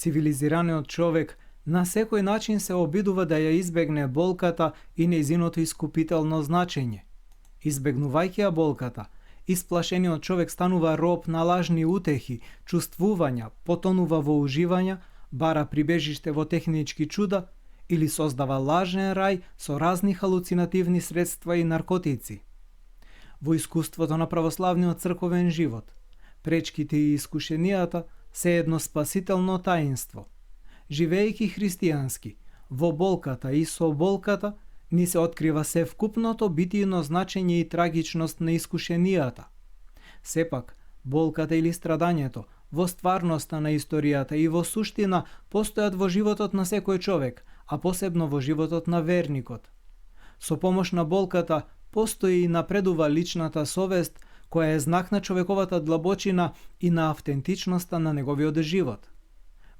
Цивилизираниот човек на секој начин се обидува да ја избегне болката и нејзиното искупително значење. Избегнувајќи ја болката, исплашениот човек станува роб на лажни утехи, чувствувања, потонува во уживања, бара прибежиште во технички чуда или создава лажен рај со разни халуцинативни средства и наркотици. Во искуството на православниот црковен живот, пречките и искушенијата се едно спасително таинство. Живеејќи христијански, во болката и со болката, ни се открива севкупното битијно значење и трагичност на искушенијата. Сепак, болката или страдањето во стварноста на историјата и во суштина постојат во животот на секој човек, а посебно во животот на верникот. Со помош на болката постои и напредува личната совест, која е знак на човековата длабочина и на автентичноста на неговиот живот.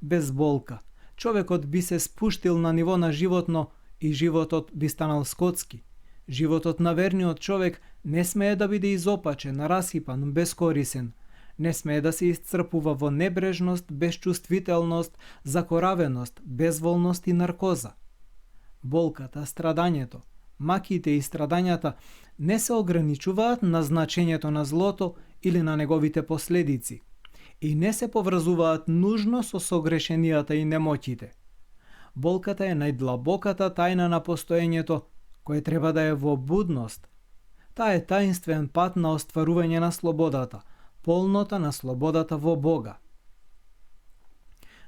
Без болка, човекот би се спуштил на ниво на животно и животот би станал скотски. Животот на верниот човек не смее да биде изопачен, расипан, бескорисен. Не смее да се исцрпува во небрежност, безчувствителност, закоравеност, безволност и наркоза. Болката, страдањето, маките и страдањата не се ограничуваат на значењето на злото или на неговите последици и не се поврзуваат нужно со согрешенијата и немоќите. Болката е најдлабоката тајна на постоењето, кој треба да е во будност. Таа е таинствен пат на остварување на слободата, полнота на слободата во Бога.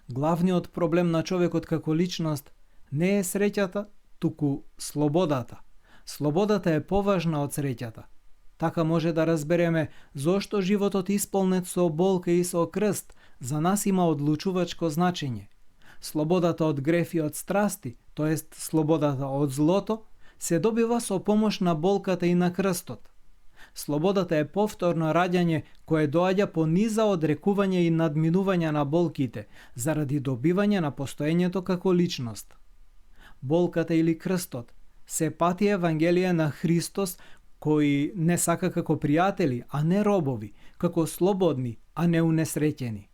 Главниот проблем на човекот како личност не е среќата, туку слободата. Слободата е поважна од среќата. Така може да разбереме зошто животот исполнет со болка и со крст за нас има одлучувачко значење. Слободата од греф и од страсти, тоест слободата од злото, се добива со помош на болката и на крстот. Слободата е повторно раѓање кое доаѓа по низа одрекување и надминување на болките, заради добивање на постоењето како личност. Болката или крстот се пати Евангелие на Христос, кои не сака како пријатели, а не робови, како слободни, а не унесреќени.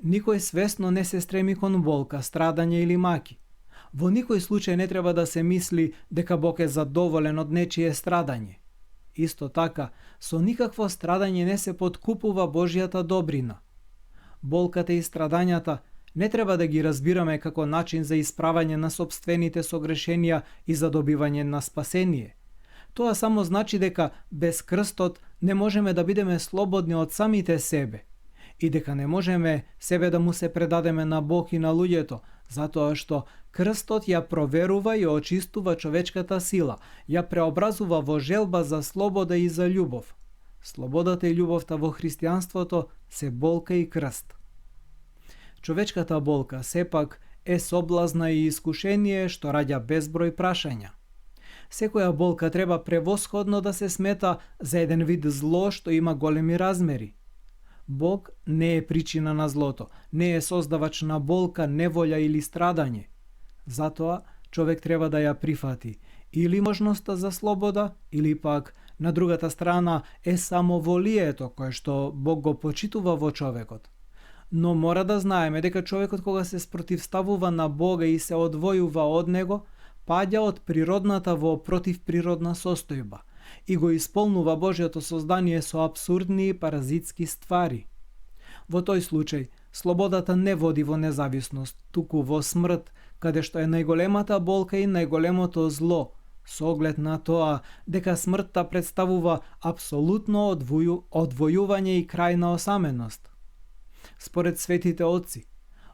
Никој свесно не се стреми кон болка, страдање или маки. Во никој случај не треба да се мисли дека Бог е задоволен од нечие страдање. Исто така, со никакво страдање не се подкупува Божјата добрина. Болката и страдањата не треба да ги разбираме како начин за исправање на сопствените согрешенија и за добивање на спасение. Тоа само значи дека без крстот не можеме да бидеме слободни од самите себе и дека не можеме себе да му се предадеме на Бог и на луѓето, затоа што крстот ја проверува и очистува човечката сила, ја преобразува во желба за слобода и за љубов. Слободата и љубовта во христијанството се болка и крст. Човечката болка сепак е соблазна и искушение што раѓа безброј прашања. Секоја болка треба превосходно да се смета за еден вид зло што има големи размери. Бог не е причина на злото, не е создавач на болка, неволја или страдање. Затоа човек треба да ја прифати или можноста за слобода, или пак на другата страна е самоволието кое што Бог го почитува во човекот. Но мора да знаеме дека човекот кога се спротивставува на Бога и се одвојува од него, паѓа од природната во противприродна состојба и го исполнува Божјото создание со апсурдни и паразитски ствари. Во тој случај, слободата не води во независност, туку во смрт, каде што е најголемата болка и најголемото зло, со оглед на тоа дека смртта представува апсолутно одвојување и крајна осаменост. Според светите отци,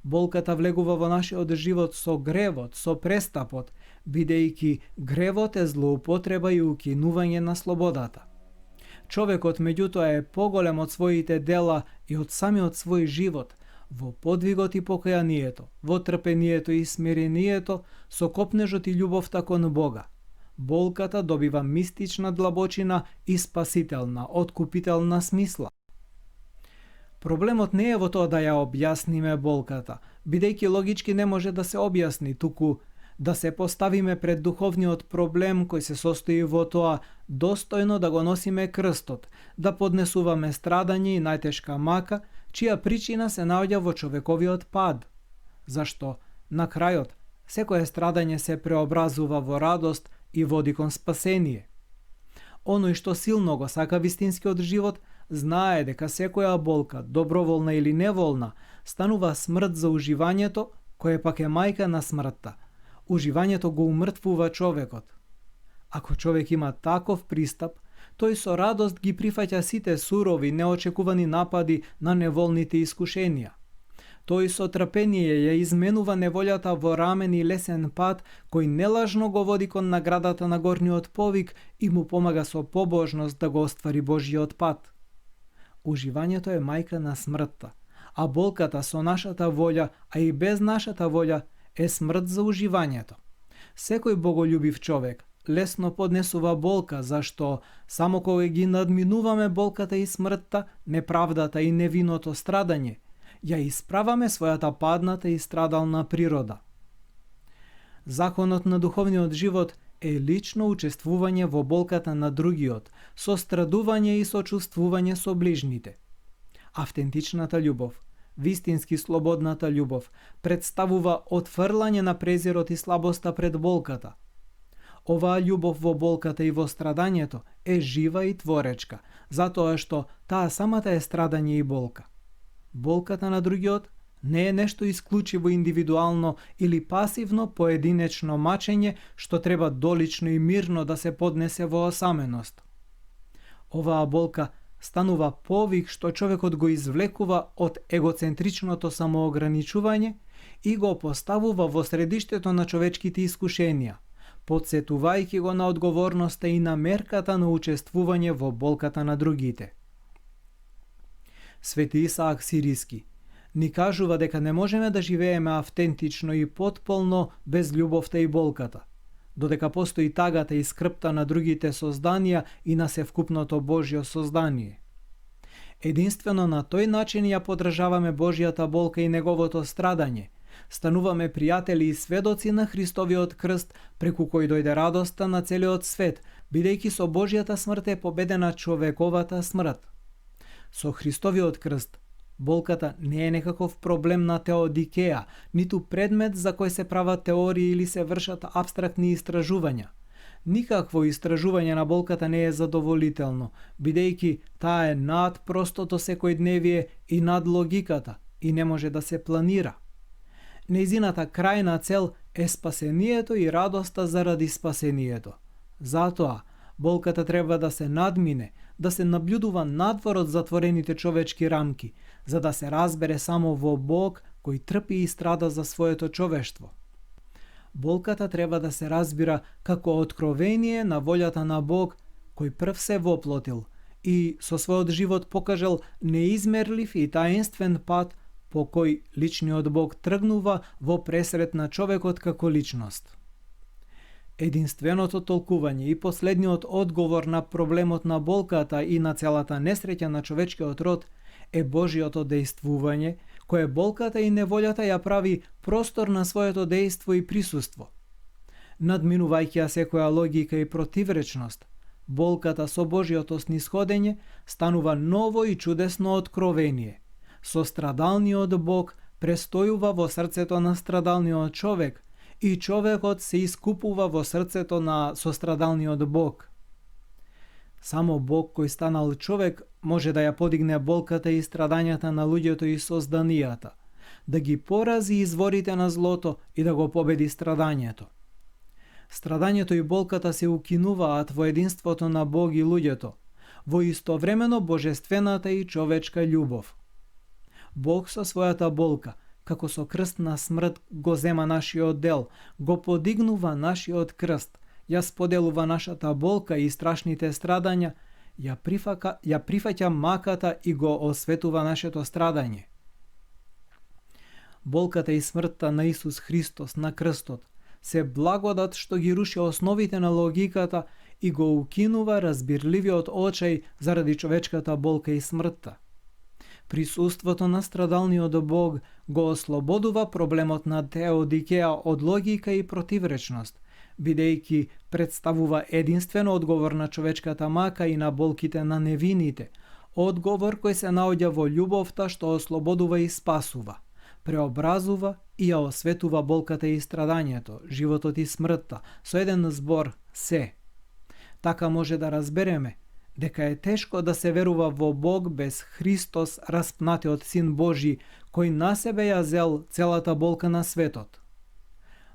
болката влегува во нашиот живот со гревот, со престапот, бидејќи гревот е злоупотреба и укинување на слободата. Човекот меѓутоа е поголем од своите дела и од самиот свој живот, во подвигот и покајанието, во трпението и смирението, со копнежот и љубовта кон Бога. Болката добива мистична длабочина и спасителна, откупителна смисла. Проблемот не е во тоа да ја објасниме болката, бидејќи логички не може да се објасни, туку да се поставиме пред духовниот проблем кој се состои во тоа достојно да го носиме крстот, да поднесуваме страдање и најтешка мака, чија причина се наоѓа во човековиот пад. зашто на крајот секое страдање се преобразува во радост и води кон спасение. Оној што силно го сака вистинскиот живот, знае дека секоја болка, доброволна или неволна, станува смрт за уживањето, кое пак е мајка на смртта. Уживањето го умртвува човекот. Ако човек има таков пристап, тој со радост ги прифаќа сите сурови, неочекувани напади на неволните искушенија. Тој со трпение ја изменува неволјата во рамен и лесен пат, кој нелажно го води кон наградата на горниот повик и му помага со побожност да го оствари Божиот пат. Уживањето е мајка на смртта, а болката со нашата волја, а и без нашата волја, е смрт за уживањето. Секој боголюбив човек лесно поднесува болка, зашто само кога ги надминуваме болката и смртта, неправдата и невиното страдање, ја исправаме својата падната и страдална природа. Законот на духовниот живот е лично учествување во болката на другиот, сострадување и сочувствување со ближните. Автентичната љубов, вистински слободната љубов, представува отфрлање на презирот и слабоста пред болката. Оваа љубов во болката и во страдањето е жива и творечка, затоа што таа самата е страдање и болка. Болката на другиот не е нешто исклучиво индивидуално или пасивно поединечно мачење што треба долично и мирно да се поднесе во осаменост. Оваа болка станува повик што човекот го извлекува од егоцентричното самоограничување и го поставува во средиштето на човечките искушенија, подсетувајќи го на одговорноста и на мерката на учествување во болката на другите. Свети Исаак Сириски ни кажува дека не можеме да живееме автентично и потполно без љубовта и болката, додека постои тагата и скрпта на другите созданија и на севкупното Божјо создание. Единствено на тој начин ја подржаваме Божјата болка и неговото страдање, стануваме пријатели и сведоци на Христовиот крст, преку кој дојде радоста на целиот свет, бидејќи со Божјата смрт е победена човековата смрт. Со Христовиот крст, болката не е некаков проблем на теодикеја, ниту предмет за кој се прават теории или се вршат апстрактни истражувања. Никакво истражување на болката не е задоволително, бидејќи таа е над простото секојдневие и над логиката и не може да се планира. Нејзината крајна цел е спасението и радоста заради спасението. Затоа, болката треба да се надмине, да се наблюдува надвор од затворените човечки рамки, за да се разбере само во Бог кој трпи и страда за своето човештво. Болката треба да се разбира како откровение на волјата на Бог кој прв се воплотил и со својот живот покажал неизмерлив и таинствен пат по кој личниот Бог тргнува во пресрет на човекот како личност. Единственото толкување и последниот одговор на проблемот на болката и на целата несреќа на човечкиот род е Божјото дејствување, кое болката и неволјата ја прави простор на своето дејство и присуство. Надминувајќи ја секоја логика и противречност, болката со Божјото снисходење станува ново и чудесно откровение. Сострадалниот Бог престојува во срцето на страдалниот човек и човекот се искупува во срцето на сострадалниот Бог. Само Бог кој станал човек може да ја подигне болката и страдањата на луѓето и созданијата, да ги порази изворите на злото и да го победи страдањето. Страдањето и болката се укинуваат во единството на Бог и луѓето, во истовремено божествената и човечка љубов. Бог со својата болка, како со крстна смрт го зема нашиот дел, го подигнува нашиот крст, ја споделува нашата болка и страшните страдања, ја прифаќа маката и го осветува нашето страдање. Болката и смртта на Исус Христос на крстот се благодат што ги руши основите на логиката и го укинува разбирливиот очај заради човечката болка и смртта. Присуството на страдалниот Бог го ослободува проблемот на теодикеја од логика и противречност, бидејќи представува единствен одговор на човечката мака и на болките на невините, одговор кој се наоѓа во љубовта што ослободува и спасува, преобразува и ја осветува болката и страдањето, животот и смртта, со еден збор се. Така може да разбереме дека е тешко да се верува во Бог без Христос, распнатиот Син Божи, кој на себе ја зел целата болка на светот.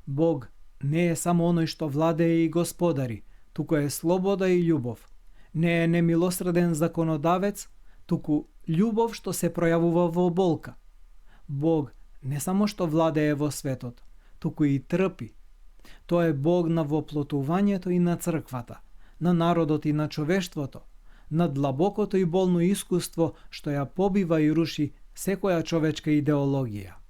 Бог не е само оној што владее и господари, туку е слобода и љубов. Не е немилосреден законодавец, туку љубов што се пројавува во болка. Бог не само што владее во светот, туку и трпи. Тој е Бог на воплотувањето и на црквата, на народот и на човештвото, на длабокото и болно искуство што ја побива и руши секоја човечка идеологија.